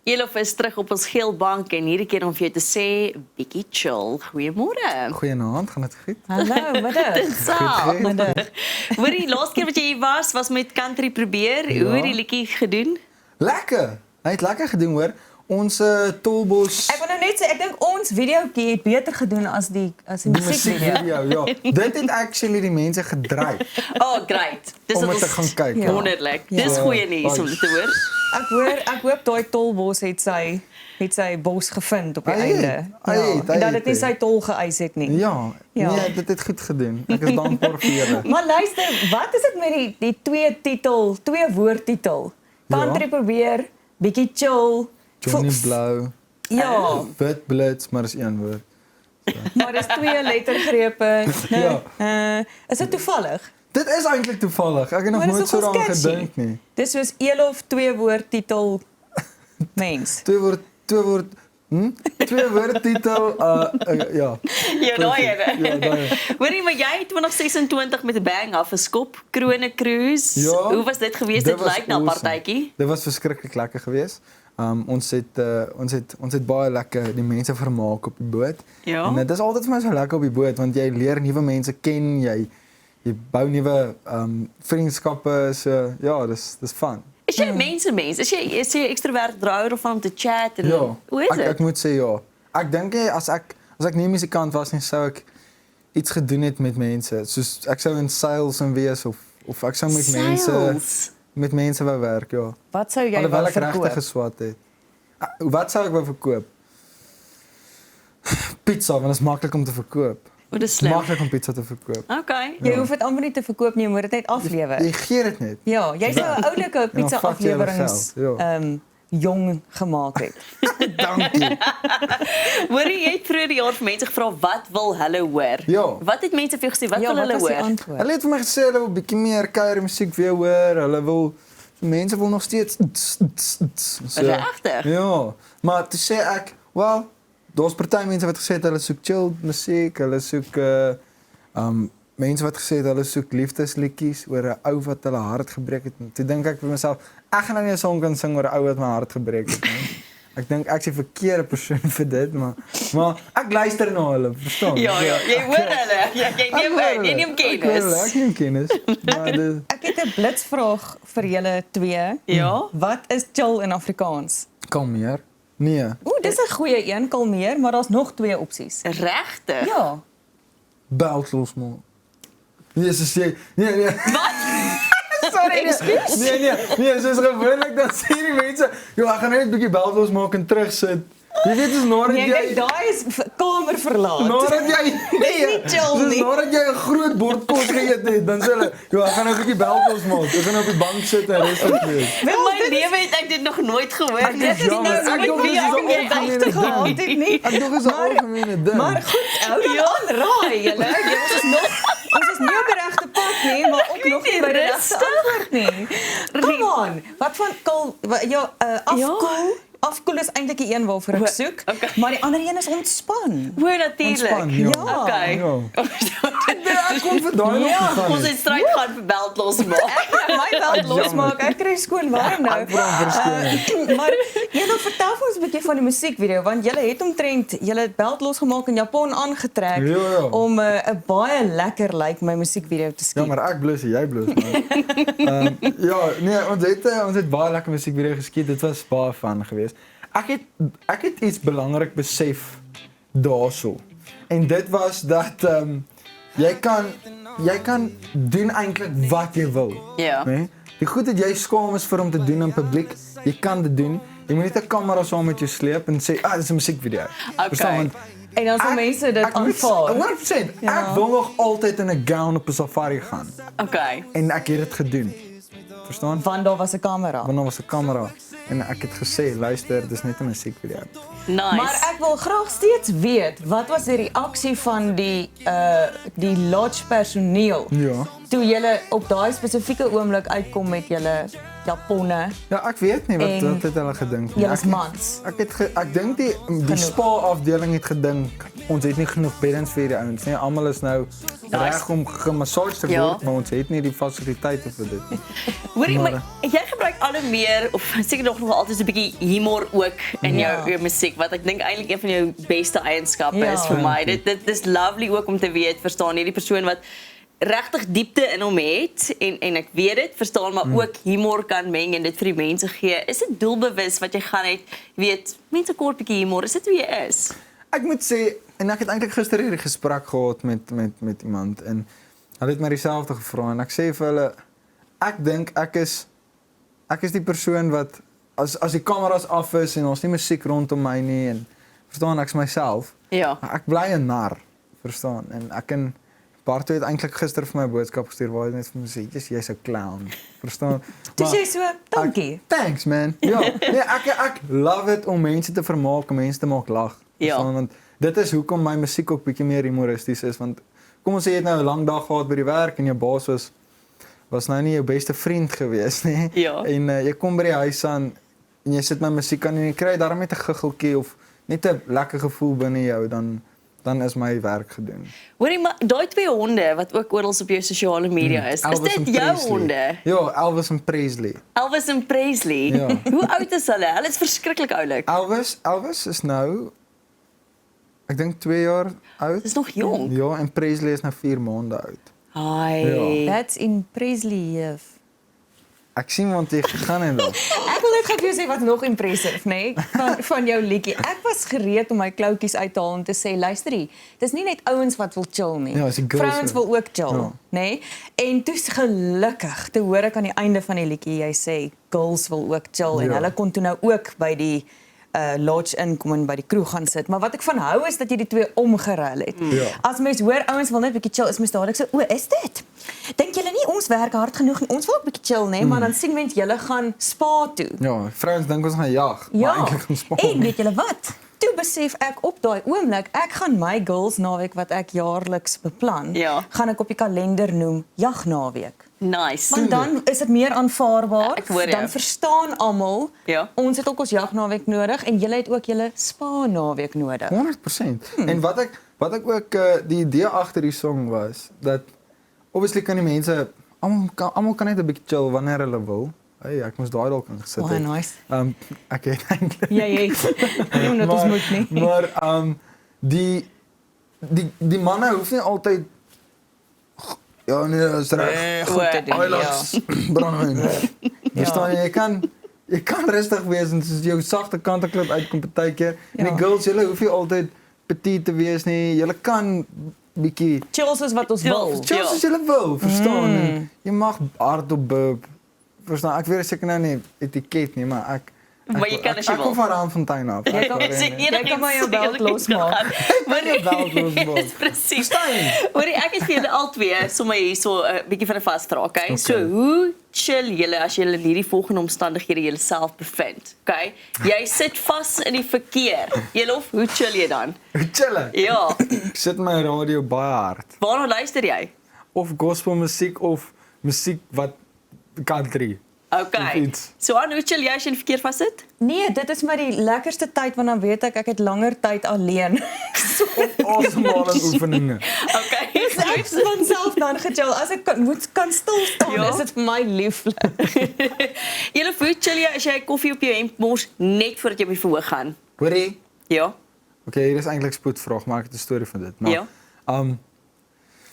Elof is terug op ons geel bank en hierdie keer om vir jou te sê, bietjie chill. Goeiemôre. Goeienaand, gaan dit goed? Hallo, middag. Saam. Middag. Hoor die laaste keer wat jy hier was met Country Probeer. Ja. Hoe het die liedjie gedoen? Lekker! Hy het lekker gedoen hoor. Ons Tolbos Ek wil nou net sê, ek dink ons videoetjie het beter gedoen as die musiekvideo. ja. Dit het actually die mense gedryf Oh, great. Dis om wat dit te gaan kyk. Ja. wonderlik. Ja. Dis goeie nuus om dit te hoor. Ek hoop daai tolbos het sy bos gevind op die Hy het, einde. hy het, En dat dit nie hy sy tol geëis het nie. Ja, Ja. nee, dit het goed gedoen. Ek is dankbaar vir julle. Maar luister, wat is dit met die twee woordtitel? Country Ja. Probeer, bietjie chill. Johnny Blou, Ja, Wit Blits, maar is een woord. maar dis 2 lettergrepe. Ja. Is dit toevallig? Dit is eintlik toevallig. Ek het nog Maar dis nooit so nogal daaraan sketchy. gedink nie. Dis soos Elof 2 woordtitel mens. Twee woord titel, ja. Ja, daai ene. Ja, daai. Hoorie, maar jy het 2026 met 'n bang afgeskop. Krone Cruise. Ja, Hoe was dit geweest? dit Dit was lyk na 'n awesome. partytjie. Dit was verskriklik lekker geweest. Ons het baie lekker die mense vermaak op die boot. Ja. En dit is altyd vir my so lekker op die boot want jy leer nuwe mense ken, jy bou nuwe vriendskappe, so ja, dis fun. Is jy 'n mens? Is jy ekstrovert houer of van om te chat en Ja. hoe is Ek dit? moet sê ja. Ek dink as ek nie musikant was nie, sou ek iets gedoen het met mense. Soos ek sou in sales en wees of ek sou met mense wou werk, ja. Wat sou jy Alhoewel wou ek regtig verkoop? geswat het. Wat sou ek wou verkoop? Pizza, want dit is maklik om te verkoop. O, dis Dis slim. maklik om pizza te verkoop. Okay. Jy hoef dit amper nie te verkoop nie, jy moet dit net aflewer. Jy gee dit net. Ja, jy sou 'n oulike pizza vat jy hulle aflewerings geld, ja. jong gemaak het. Dankie. Hoorie, jy het vroeër die jaar vir mense gevra wat wil hulle hoor? Ja. Wat het mense vir jou gesê? Wat Ja, wil hulle wat was die hoor? antwoord? Hulle het vir my gesê hulle wil bietjie meer kuier musiek weer hoor. Hulle wil mense wil nog steeds so. Regtig? Ja, maar toe sê ek, wel, daar's party mense wat gesê het hulle soek chill musiek, hulle soek mense wat gesê het hulle soek liefdesliedjies oor 'n ou wat hulle hart gebreek het. Toe dink ek vir myself, ek gaan nou nie 'n song kan sing oor 'n ou wat my hart gebreek het nie. Ek dink ek is die verkeerde persoon vir dit, maar ek luister na hulle, verstaan? Ja, jy hoor hulle. Ja, jy neem kennis. Ek neem kennis. Maar dit Ek het 'n blitsvraag vir julle twee. Ja. Wat is chill in Afrikaans? kalmeer. Nee, Ooh, dis 'n goeie een, kalmeer, maar daar's nog 2 opsies. Regtig? Ja. belt losmaak. Nee, so sê nee. Wat? Sorry, Excuse? nee, soos gewoonlik dan sê die mense, "Jo, ek gaan net 'n bietjie belt losmaak en terugsit." Jy weet dis nadat Nee, jy daai is kamer verlaat. nadat jy nie chill dis nie. nadat jy 'n groot bord kos geëet het, dan sê hulle, "Jo, ek gaan nou 'n bietjie belt losmaak. Ek gaan op die bank sit en rustig wees." In my lewe het ek dit nog nooit gehoor. Ek Dit is is jammer, nou ek nooit dink wie dit is ek ook in algemene gedagte ding. gehad het nie. Ek dink dit is 'n algemene ding. Maar goed, hou dan aan raai julle. Ons is nie op die regte pad nie, maar ook nog nie by die regte rustig. antwoord nie. Come on. Wat van afkoel? Afkoel is eintlik die een waarvoor ek soek, Okay. maar die ander een is ontspan. Hoor natuurlik. Ontspan, ja. Ja. Okay. Ja, ek kon vir daai nog Ja, gegaan Ons het. het stryd gaan vir belt losmaak. My veld losmaak, ek kry skoon warm nou. Ek vra om verskoning. Maar jy wil vertel vir ons 'n bietjie van die musiekvideo want julle het omtrent julle het belt losgemaak en Japon aangetrek Ja. om 'n baie lekker lyk my musiekvideo te skiet. Ja, maar ek bloos, jy bloos man. Ja, nee, ons het baie lekker musiekvideo geskiet. Dit was baie fun geweest. Ek het iets belangrik besef daarso. En dit was dat jy kan doen eintlik wat jy wil. Ja. Nee? Die goed dat jy skaam is vir om te doen in publiek, jy kan dit doen. Jy moet net 'n kamera saam met jou sleep en sê, "Dis 'n musiekvideo." Okay. Verstaan? Want En dan sal mense dit aanvaar. 100%. Ek wil nog altyd in 'n gown op 'n safari gaan Okay. en ek het dit gedoen. Verstaan? Want daar was 'n kamera. Want daar was 'n kamera en ek het gesê, luister, dis net 'n musiekvideo. Nice. Maar ek wil graag steeds weet, wat was die reaksie van die lodge personeel Ja. toe julle op daai spesifieke oomblik uitkom met julle japonne Ja, ek weet nie En wat het hulle gedink nie. julle is mans. Ek dink die spa afdeling het gedink ons het nie genoeg beddens vir die ouens nie. Almal is nou reg om gemassage te Ja. word, maar ons het nie die fasiliteite vir dit nie. Hoorie, Maar- maar jy gebruik al hoe meer of seker nog altyd 'n bietjie humor ook in jou musiek wat ek dink eintlik een van jou beste eienskappe Ja. is vir my. Dit is lovely ook om te weet, verstaan hierdie persoon wat regtig diepte in hom het en ek weet dit, verstaan, maar ook humor kan meng en dit vir die mense gee. Is dit doelbewus wat jy gaan het, weet, mense kort bietjie humor, is dit wie jy is? Ek moet sê en ek het eintlik gister hierdie gesprek gehad met iemand en hulle het my dieselfde gevra en ek sê vir hulle ek dink ek is die persoon wat as die kameras af is en ons nie musiek rondom my nie en verstaan ek's myself. Ja. Ek bly 'n nar, verstaan? En ek en Barto het eintlik gister vir my 'n boodskap gestuur waar hy net vir my sê jy's 'n clown, verstaan? Toe Maar sê so, dankie. Thanks man. Ja, nee, ek love it om mense te vermaak, om mense te maak lag. Ja. Verstaan? Want dit is hoekom my musiek ook bietjie meer humoristies is want kom ons sê jy het nou 'n lang dag gehad by die werk en jou baas was nou nie jou beste vriend gewees nie. Ja. En jy kom by die huis aan en jy sit my musiek aan en jy kry daarmee net 'n giggeltjie of net 'n lekker gevoel binne jou dan is my werk gedoen. Hoorie, maar daai twee honde wat ook oral op jou sosiale media is Elvis en dit jou Presley. honde? Ja, Elvis en Presley. Elvis en Presley. Ja. Hoe oud is hulle? Hulle is verskriklik oulik. Elvis is nou ek dink 2 jaar oud. Dis nog jong. Ja, en Presley is nou 4 maande oud. Hi. That's in Presley. Ek sien want jy gegaan het daar. Ek wil net gou vir jou sê wat nog impressive, nê, van jou liedjie. Ek was gereed om my kloutjies uit te haal en te sê, luisterie, dis nie net ouens wat wil chill nie. Ja, dis die girls Vrouens wat- wil ook chill, Ja. nê? En toe's gelukkig, te hoor ek aan die einde van die liedjie jy sê girls wil ook chill en Ja. hulle kon toe nou ook by die lodge inkom en by die kroeg gaan sit. Maar wat ek van hou is dat jy die twee omgeruil het. Ja. As mens hoor ouens wil net 'n bietjie chill, is mens dadelik so, o, is dit? Dink julle nie ons werk hard genoeg en ons wil ook 'n bietjie chill, nê? Maar dan sien mens julle gaan spa toe. Ja, vrouens dink ons gaan jag, maar Ja, eintlik ons spaar. en weet julle wat? Toe besef ek op daai oomblik, ek gaan my girls naweek wat ek jaarliks beplan, Ja. gaan ek op die kalender noem jagnaweek. Nice. Want dan is dit meer aanvaarbaar, Ek hoor jou. dan verstaan almal, Ja. ons het ook ons jagnaweek nodig en julle het ook julle spa naweek nodig. 100%. En wat ek ook die idee agter die song was dat obviously kan die mense almal kan net 'n bietjie chill wanneer hulle wil. Hey, ek moes daai dalk ingesit Oh, het. nice. Ek het eintlik Jy nie omdat ons moet nie. Maar die manne hoef nie altyd ja nee, is reg. Goed te doen, ja. Eilags brandwyn. Verstaan jy kan rustig wees en soos jou sagte kante klip uitkom partykeer. En Ja. die girls, julle hoef nie altyd petit te wees nie. Julle kan bietjie Chill soos wat ons Chill. wil. chill soos julle wil, verstaan? En jy mag hardop burp. Verstaan? Ek weet seker nou nie etiket nie, maar ek Maar jy kan as jy Ek wil. kom van Raamfontein af. Jy kan- Jy kan maar jou belt losmaak. Maar jy bel losmaak. Dis presies. Verstaan jy? Hoorie, ek het vir julle al twee sommer hierso 'n bietjie van 'n vasvraag, okay? So, hoe chill julle as julle in hierdie volgende omstandighede julleself bevind? Okay? Jy sit vas in die verkeer. Julle hoe chill jy dan? Chill. Ja. Ek sit my radio baie hard. Waarna luister jy? Of gospel musiek of musiek wat country. Of Okay. iets. So, hoe chill jy as jy in die verkeer vassit? Nee, dit is maar die lekkerste tyd want dan weet ek het langer tyd alleen. Asemhaling oefeninge. Okay. Ek is myself dan gechill. As ek kan stil staan, Ja. is dit vir my lieflik. Julle hoe chill jy as jy koffie op jou hemp mors net voordat jy op die verhoog gaan? Hoorie? Ja. Okay, hier is eintlik spoedvraag, maar ek het 'n storie van dit. Maar Ja.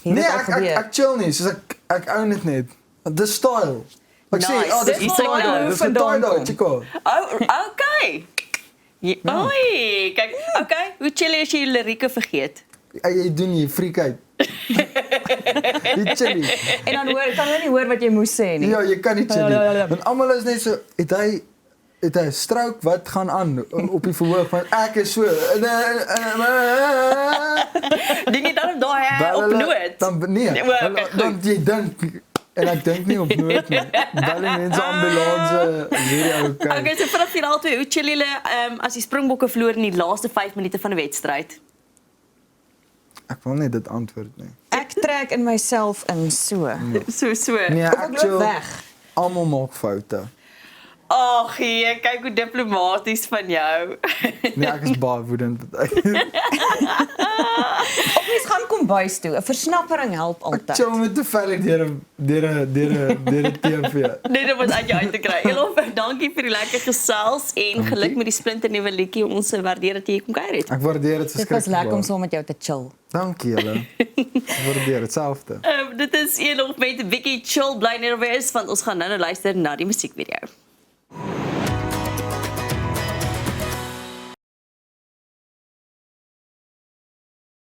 Hier nee, het al ek gebeur. chill nie, soos ek own dit net. The style. Ek sê, Nice. dis Dis daai nou daai, dis vandaan daai daai, kom. chico. Oh, okay. Oei, kyk, okay. Hoe chill jy as jy jou lirieke vergeet? Jy doen nie freak uit. Jy chill nie. En dan kan jy nie hoor wat jy moes sê nie. Ja, jy kan nie chill Ja. nie. Want almal is net so, het hy 'n stroke wat gaan aan op die verhoog want ek is so Dink jy dan daai Bel op hulle- noot? Dan nee, Nee, maar, hulle- okay, goed. dan jy dink en ek dink nie op nood nie. Bel die mense ambulans weer okay. Okay, so vanaf finaal 2, hoe chill julle as die Springbokke verloor in die laaste 5 minute van 'n wedstryd? Ek wil nie dit antwoord nie. Ek trek in myself in so. So. Nee, Of ek ek loop chill. weg. Almal maak foute. Ag, nee, kyk hoe diplomaties van jou. Nee, ek is baie woedend. Of mens gaan kombuis toe. 'n Versnappering help Ek altyd. chill met te veilig deur 'n TV. Net om dit uit jou uit te kry. Elof, dankie vir die lekker gesels en geluk met die splinternuwe liedjie. Ons waardeer dat jy hier kom kuier het. Ek waardeer dit Dit was verskriklik. lekker om saam met jou te chill. Dankie julle. Ek waardeer dit selfde. Dit is Elof met Vicky Chill bly net op wees want ons gaan nou luister na die musiekvideo.